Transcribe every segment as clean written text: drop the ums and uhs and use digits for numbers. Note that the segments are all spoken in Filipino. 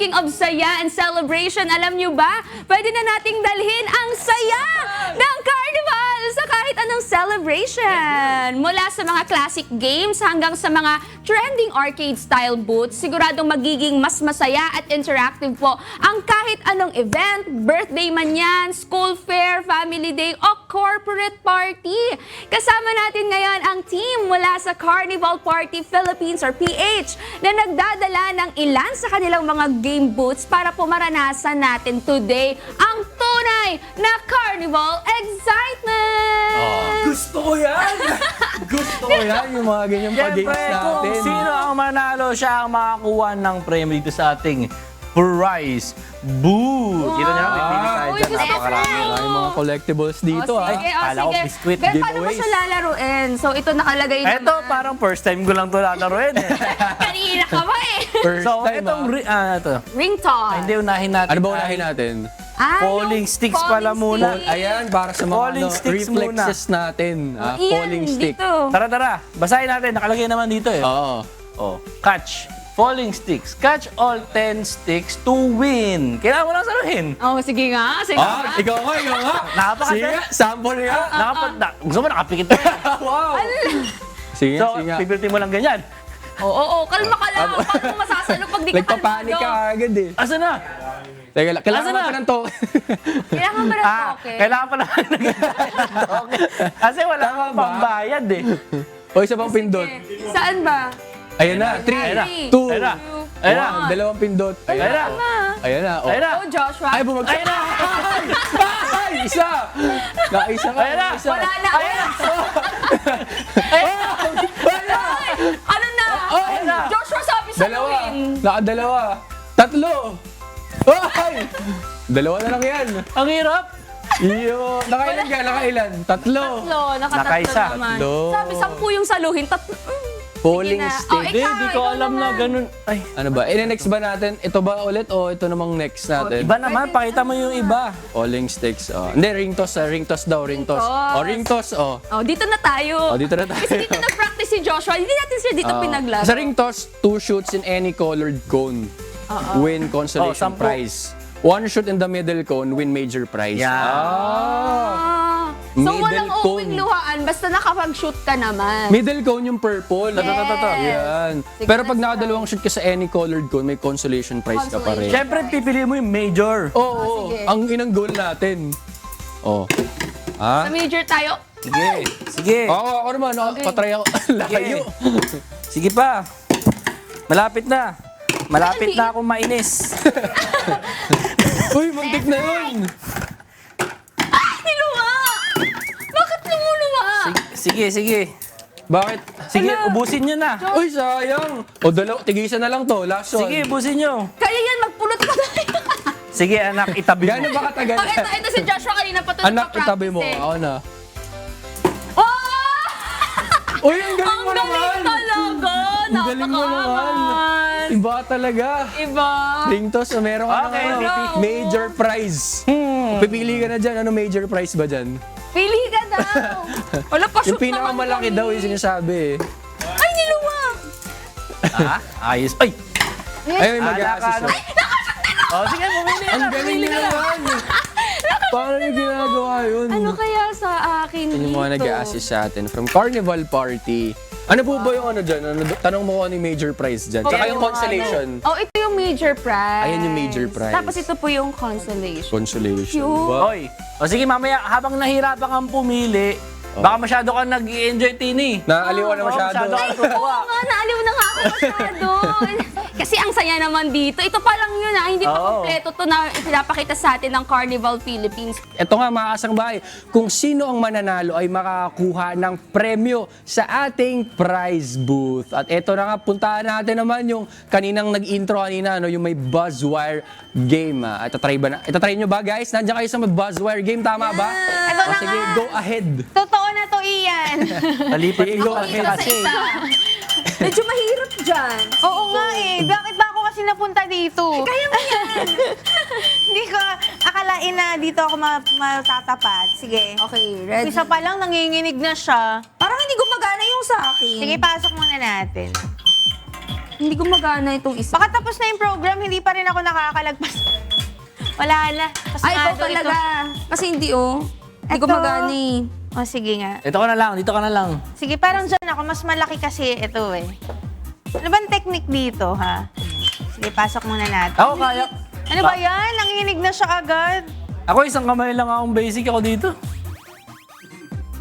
Speaking of saya and celebration, alam nyo ba, pwede na nating dalhin ang saya ng Carnival sa kahit anong celebration. Mula sa mga classic games hanggang sa mga trending arcade-style booths, siguradong magiging mas masaya at interactive po ang kahit anong event, birthday man yan, school fair, family day, o corporate party. Kasama natin ngayon ang team mula sa Carnival Party Philippines or PH na nagdadala ng ilan sa kanilang mga game booths para po maranasan natin today ang tunay na Carnival excitement! Gusto ko yan! Gusto ko yan, yung mga ganyan pa-games Siyempre, kung natin. sino ang manalo, siya ang makakuha ng premyo dito sa ating prize booth. Kita niyo, may pili tayo Uy, dyan. gusto ko. Napakarami. May mga collectibles dito. O, sige, o, kala ko sige. biscuit Pero paano mo giveaways. siya lalaruin? So, ito nakalagay Eto, naman. parang first time ko lang ito lalaroin eh. Kanina ka ba eh? First So, time, itong, ito. Ring toss. Hindi, unahin natin. Ano ba ay unahin natin? Ah, Falling yung sticks falling pala muna. stick. Ayan, para sa mga Falling sticks reflexes natin. Iyan, Falling stick. dito. Tara. Basahin natin. Nakalagay naman dito eh. Oo. Oh, catch. Falling sticks. Catch all 10 sticks to win. Kailangan mo lang saluhin. Oh, sige nga. Sige nga. Ikaw nga. Napakasaya. Sige nga, sample nga. Gusto mo nakapikit mo. Wow. Sige So, nga. pipilitin mo lang ganyan. Oo, kalma ka lang. Paano mo masasalo pag di ka Nagpapanik ka kalmado? agad eh. Asa na? Teka lang, kailangan Asan mo na? pa ng to. Kailangan ba ng token? Kailangan pa naman okay. Kasi wala kang pambayad eh. O isa pang pindot. Sige. Saan ba? Ayan na, 3, Ayan na. 2, Ayan na. Ayan na. 1, dalawang pindot. Ayan na. Ayan na. Oh. Ayan na. Oh, Joshua. Ay, bumagsak. Ayan na. Ay, isa. Naisa ka. Ayan na. Isa. Wala na. Ayan na. Ay, ano na? Ayan na. Joshua, sabi sa Dalawa. luwin. Nakadalawa. Tatlo. Ay! Dalawa na lang yan. Ang hirap. Iyo. Nakailan ka? Nakailan? Tatlo. Tatlo, nakatatlo Nakaisa. naman. Tatlo. Sabi, 10 yung saluhin. Falling Sige na. stick. Oh, Hindi, ikaw, di ko ikaw alam na naman. ganun. Ay, Ano ba? Next ba natin? Ito ba ulit o ito namang next natin? iba naman. Pakita mo yung iba. Falling sticks. Oh. Hindi, ring toss. Ring toss daw. Ring toss. toss. O, ring toss. Oh. Oh, dito na tayo. Oh, dito na tayo. Kasi dito na-practice si Joshua. Hindi natin siya dito pinaglaro. Sa ring toss, 2 shoots in any colored cone. Win consolation 10. prize. 1 shoot in the middle cone, win major prize. Yeah. Ah. So, Middle walang cone. uwing luhaan. Basta nakapag-shoot ka naman. Middle cone yung purple. Yes. Yan. Sige Pero na, pag start. nakadalawang shoot ka sa any colored cone, may consolation prize ka pa rin. Consolation. Siyempre, pipili mo yung major. Oo, sige. ang inang goal natin. Oh. Sa Ha? major tayo. Sige. Sige. Ako naman, patry ako. Layo. Sige pa. Malapit na. Malapit na akong mainis. Uy, muntik na yun. Niluwa! Bakit lumuluwa? Sige. Bakit? Sige, ubusin nyo na. Uy, sayang. O, tigisan na lang to. Last one. Sige, ubusin nyo. Kaya yan, magpulot pa tayo. Sige, anak, itabi mo. Gano'n ba katagal? ito si Joshua kanina pa ito Anak, itabi mo. eh. Ako na. Oh! Uy, ang galing Ang mo naman. galing talaga! Ang galing mo naman. Napakaangas. Iba talaga. Iba. Ring toss, meron ka Okay, ng go. major prize. Pipili ka na dyan. Ano major prize ba dyan? Pili ka daw. Wala pa Yung shoot pinakamalaki daw yung sinasabi. Ay, niluwa! Ha? Ayos. Ay! Ay, may Ala ka, mag-a-assist. ano? Oh, sige, bumili Ang na. galing nyo naman. Paano nyo ginagawa yun? Ano kaya sa akin Yun dito? yung mga nag-a-assist sa atin from Carnival Party. Ano po ba yung ano dyan? Tanong mo ko ano yung major prize dyan. Tsaka yung consolation. Oh, ito yung major prize. Ayan yung major prize. Tapos ito po yung consolation. Consolation. Cute. Ba? Oy. O sige, mamaya, habang nahirapan kang pumili, baka masyado kang nag-i-enjoy, Tini. Naaliwan na masyado. masyado ka Oo tutuwa. nga, naaliw na nga ako masyado. Kasi ang saya naman dito. Ito pa lang yun hindi pa Oo. kompleto to na pinapakita sa atin ng Carnival Philippines. Ito nga mga kasang bahay, kung sino ang mananalo ay makakakuha ng premyo sa ating prize booth. At ito na nga, puntahan natin naman yung kaninang nag-intro kanina, yung may Buzzwire game. Itatry nyo ba guys? Nandiyan kayo sa may Buzzwire game, tama ba? Ito na Sige, nga. go ahead. Totoo na to, Ian. Nalipat Sige, ko go kasi. ahead. Isa. Medyo mahirap dyan. Oo nga eh. Bakit ba ako kasi napunta dito? Kaya mo yan. Hindi ko akalain na dito ako matatapat. Sige. Okay, ready? Isa pa lang, nanginginig na siya. Parang hindi gumagana yung sa akin. Sige, pasok muna natin. Hindi gumagana itong isa. Baka tapos na yung program, hindi pa rin ako nakakalagpas. Wala na. Ay, ikaw Pasmado talaga. Kasi hindi, oh. Hindi Ito. gumagana eh. O, sige nga. Dito ka na lang, dito ka na lang. Sige, parang dyan ako. Mas malaki kasi ito eh. Ano bang technique dito, ha? Sige, pasok muna natin. Ako kaya. Ano ba yan? Nanginig na siya agad. Ako isang kamay lang akong basic ako dito.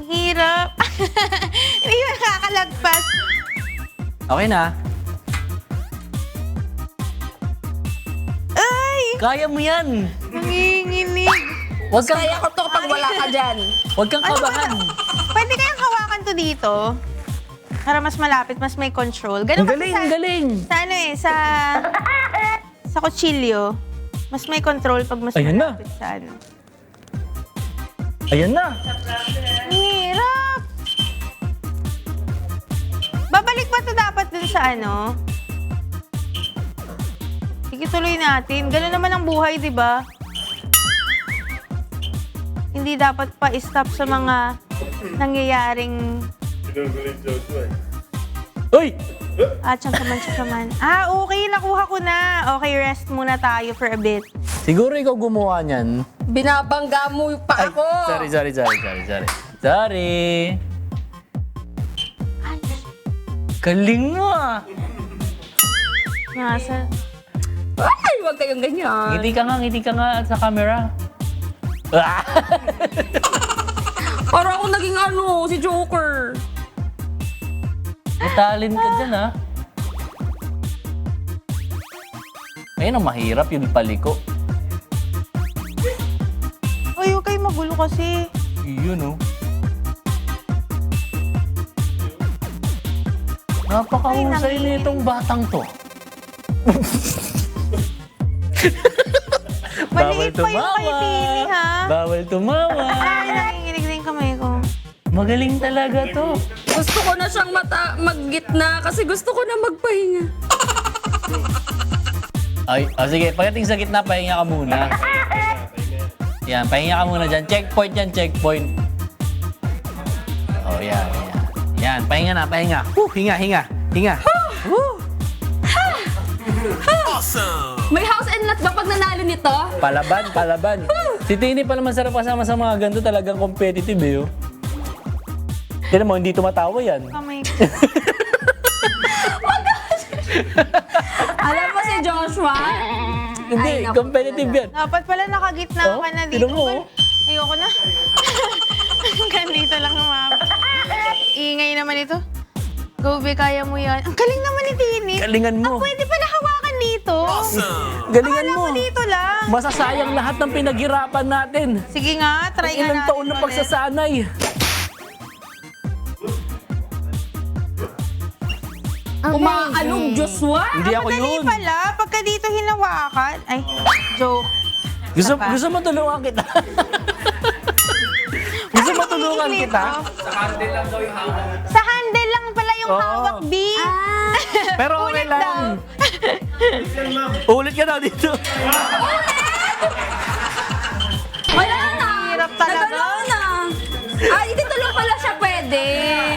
Hirap. Hindi na nakakalagpas. Okay na. Ay! Kaya mo yan. Nanginginig. Huwag kang, Kaya ko to kapag wala ka dyan. huwag kang kabahan. Pwede kayang hawakan to dito. Para mas malapit, mas may control. Ganun Ang kasi galing, sa, ang galing. sa ano eh, sa kutsilyo. Mas may control pag mas Ayan na. malapit sa ano. Ayan na. Ang hirap! Babalik pa to dapat dun sa ano? Sige, tuloy natin. Ganun naman ang buhay, di ba? Hindi dapat pa stop sa mga nangyayaring Uy! tsangkaman. Ah, okay. Nakuha ko na. Okay, rest muna tayo for a bit. Siguro ikaw gumawa niyan. Binabangga mo pa Ay, ako. sorry. Sorry. Galing mo ah. Nasa. Ay, huwag kayong ganyan. Ngiti ka nga sa camera. Ah! Parang ako naging ano, si Joker. May talent ka dyan ah. Ayun ang mahirap yung paliko. Ay, huwag kayo magulo kasi. Yun oh. Napakahusay na itong batang to. Maliit pa yung kay Tini, ha? Bawal tumawa. Ay, nanginginig na yung kamay ko. Magaling talaga to. Gusto ko na siyang maggitna kasi gusto ko na magpahinga. Ay, sige. Pagdating sa gitna, pahinga ka muna. Yan, pahinga ka muna dyan. Checkpoint yan, checkpoint. Oh, yan. Yan, pahinga na, pahinga. Hinga. May house and lot ba pag nanalo nito? Palaban. Si Tini pa naman sarap kasama sa mga ganito, talagang competitive eh. Oh. Tignan mo, hindi tumatawa yan. Kamay ko. Alam mo si Joshua? Hindi, Ay, naku, competitive yan. Dapat pala nakagitna Oh, ka na dito. tignan mo, oh. Ayoko na. Ganito lang naman. Ingay naman ito. Go, be, kaya mo yan. Ang galing naman ni Tini. Galingan mo. Pwede pala hawakan dito. Galingan Akala mo. ko dito lang. Masasayang lahat ng pinaghirapan natin. Sige nga, try nga Ilang natin taon na ulit. pagsasanay. Umaalog, Joshua? Hindi ako Madali yun. pala, pagka dito hinawakan. Ay, joke. Gusto mo tulungan kita? Gusto mo tulungan Clip, kita? oh. Sa handle lang pala yung Oo. hawak, B. Pero okay Ulit daw. lang. Ulit ka daw dito. Wala na. Hirap talaga. Nagalaw na. Ay, dito lang pala siya pwede.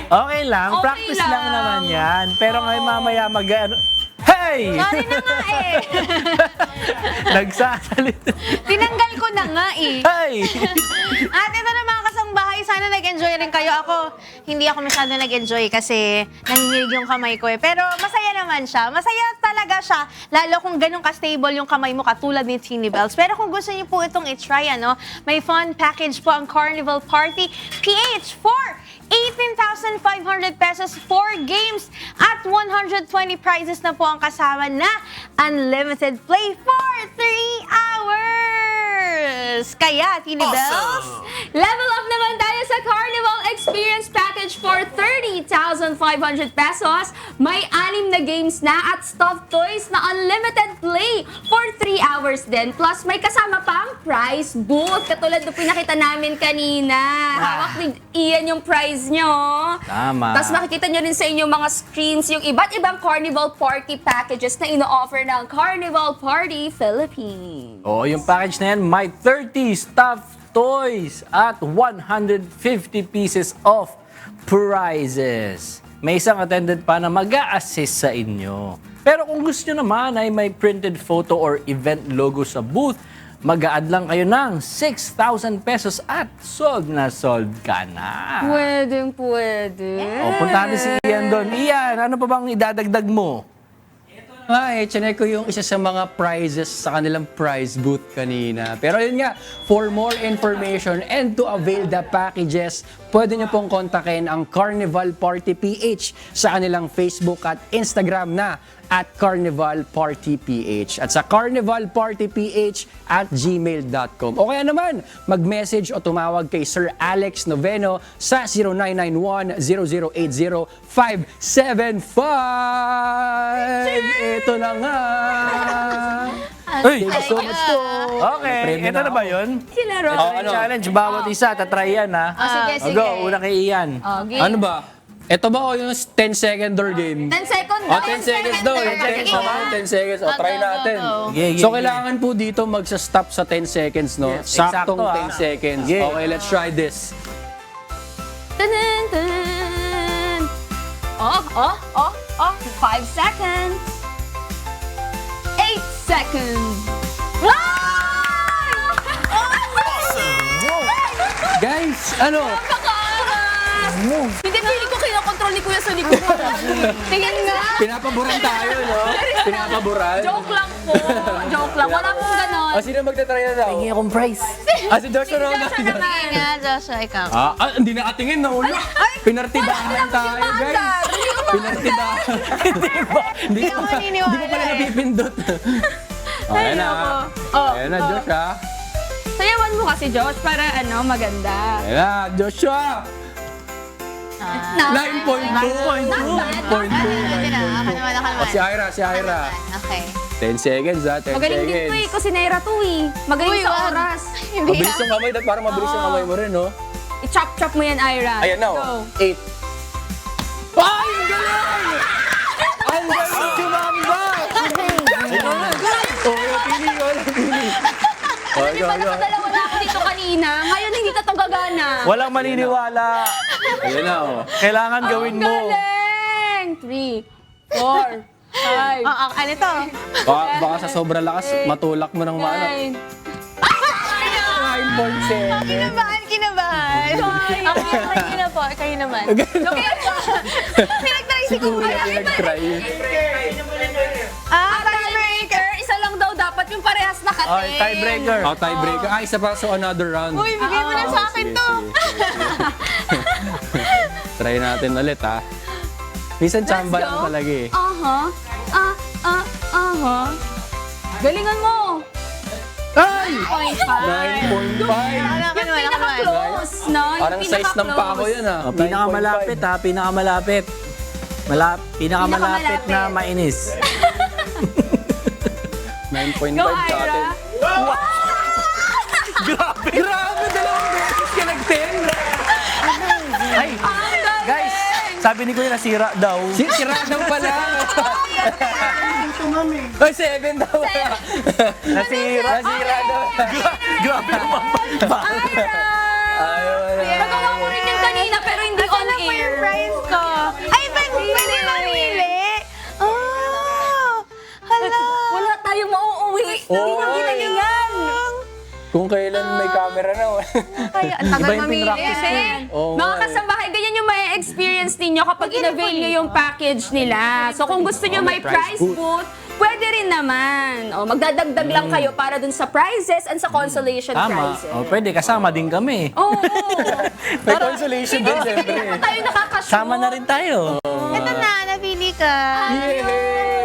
Okay lang. Okay Practice lang. lang naman yan. Pero ngayon mamaya ano. Hey! Sorry na nga eh. Nagsasalita. Tinanggal ko na nga eh. Hey! At ito na mga kasangbahay, sana nag-enjoy rin kayo. Ako, hindi ako masyado nag-enjoy kasi nanginginig yung kamay ko eh. Pero masaya naman siya. Masaya talaga siya. Lalo kung ganun ka-stable yung kamay mo katulad ni Teeny Bells. Pero kung gusto niyo po itong i-try, ano, may fun package po ang Carnival Party PH for 18,500 pesos, 4 games at 120 prizes na po ang kasama na unlimited play for 3 hours. Kaya, Teeny Bells, Level up naman tayo sa Carnival Experience Package for 30,500 pesos. May 6 na games na at stuffed toys na unlimited play for 3 hours din. Plus, may kasama pang prize booth. Katulad ng pinakita namin kanina. Hawak ni Ian yung prize nyo. Tama. Tapos makikita nyo rin sa inyong mga screens yung iba't ibang Carnival Party packages na ino-offer ng Carnival Party Philippines. Oh, yung package na yan, may 30 stuffed toys at 150 pieces of prizes. may isang attendant pa na mag-a-assist sa inyo. Pero kung gusto nyo naman ay may printed photo or event logo sa booth, mag-a-add lang kayo ng 6,000 pesos at sold na sold ka na. Pwede. O, punta natin si Ian doon. Ian, ano pa bang idadagdag mo? Chinek ko yung isa sa mga prizes sa kanilang prize booth kanina. Pero yun nga, for more information and to avail the packages, pwede nyo pong kontakin ang Carnival Party PH sa kanilang Facebook at Instagram na at Carnival Party PH at sa carnivalpartyph@gmail.com. O kaya naman, mag-message o tumawag kay Sir Alex Noveno sa 0991-0080-575. Ito na nga! Uy! Thank you so much po! Okay, Premyo ito na ba ako. yun? Sila Ron. Ito na yung challenge, bawat isa, tatry yan ha. Sige, sige. Go, una kay Ian. Game. Ano ba? Ito ba o yung 10 second door game? 10 seconds. O, 10 seconds daw. 10 seconds naman, 10 seconds. O, try natin. Sige, So, kailangan po dito magsa-stop sa 10 seconds, no? Yes, Saktong eksakto, 10 seconds. Yeah. Okay, let's try this. Tanan, tanan. Oh. 5 seconds. 8 seconds. Guys, ano? Hindi, feeling ko kinakontrol ni Kuya sa likod. Tingin nga. Pinapaboran tayo, no? Pinapaboran. Joke lang po. Joke lang. Wala pong ganon. O, sino magtatry na daw? Tingin akong prize. Si Joshua naman. Joshua naman. Nga, Joshua, ikaw. Hindi nakatingin, nahulog. Pinartidahan tayo, guys. Pinartidahan. Hindi Hindi ako maniniwala Hindi ko pala eh. napipindot. Ayan na. Ayan na, Joshua. Sayawan mo kasi, Josh, para maganda. Ayan na, Joshua. 9.2. 9.2. Si Ira. Okay. 10 seconds, 10 Magaling din seconds. to eh, kasi Naira to eh. Magaling sa wag. oras. Hindi Mabilis yung kamay, dahil parang mabilis yung kamay mo rin, no? I-chop-chop mo yan, Ira. Ayan na, Go. 8. Ay, ang galing! Ang galing sumamba! Ito na. Pili. Di ba nakadalawa na ako dito kanina? Ngayon hindi ka to gagana. Walang maniniwala. Ayan na, oh. Kailangan gawin mo. Galing! 3, 4, 5, Ano to? Baka sa sobrang lakas, matulak mo ng maano. 9. 9.7. Kinabahan. Kayo na po, kayo naman. Pinag-try si Kuya, Kuya. pinag-try. Tiebreaker, isa lang daw dapat yung parehas na Oh, katin. tiebreaker. Oh, tiebreaker. Isa pa, so another round. Uy, bigay mo na sa akin to. Try natin ulit, ha? Minsan tsamba lang go. talaga, eh. Galingan mo. Ay! 9.5. 9.5. Wala ka Yung naman, pinaka-close, no? Yung Parang size ng paa ko yun, ha? Oh, pinakamalapit ha, pinakamalapit. Pinakamalapit na mainis. 9.5 Go, sa atin. Ira. Grabe! Grabe, dalawang beses ka nag-10. Ay, guys, sabi ni Kuya nasira daw. Sira daw pala. Ay, 7 daw. Nasira. Nasira daw. Grabe naman. Ayaw na. Nagawa ko rin yung kanina pero hindi on Ano po air. yung prize ko? Ay, pwede mamili. Oh, hala. Wala tayong mauuwi. Hindi Oo, na ginalingan. Kung kailan may camera na. Kaya, ang tagal Iba yung mamili. pinractice mo. Oo Mga nga, eh. kasambahay, ganyan yung may experience ninyo kapag in-avail nyo yung package nila. So kung gusto nyo may prize booth, pwede rin naman. O, magdadagdag lang kayo para dun sa prizes and sa consolation Tama. prizes. Oh, pwede, kasama din kami. Oo. May consolation din, siyempre. Hindi pa tayo nakakashoot. Sama na rin tayo. Ito na, napili ka. Yay!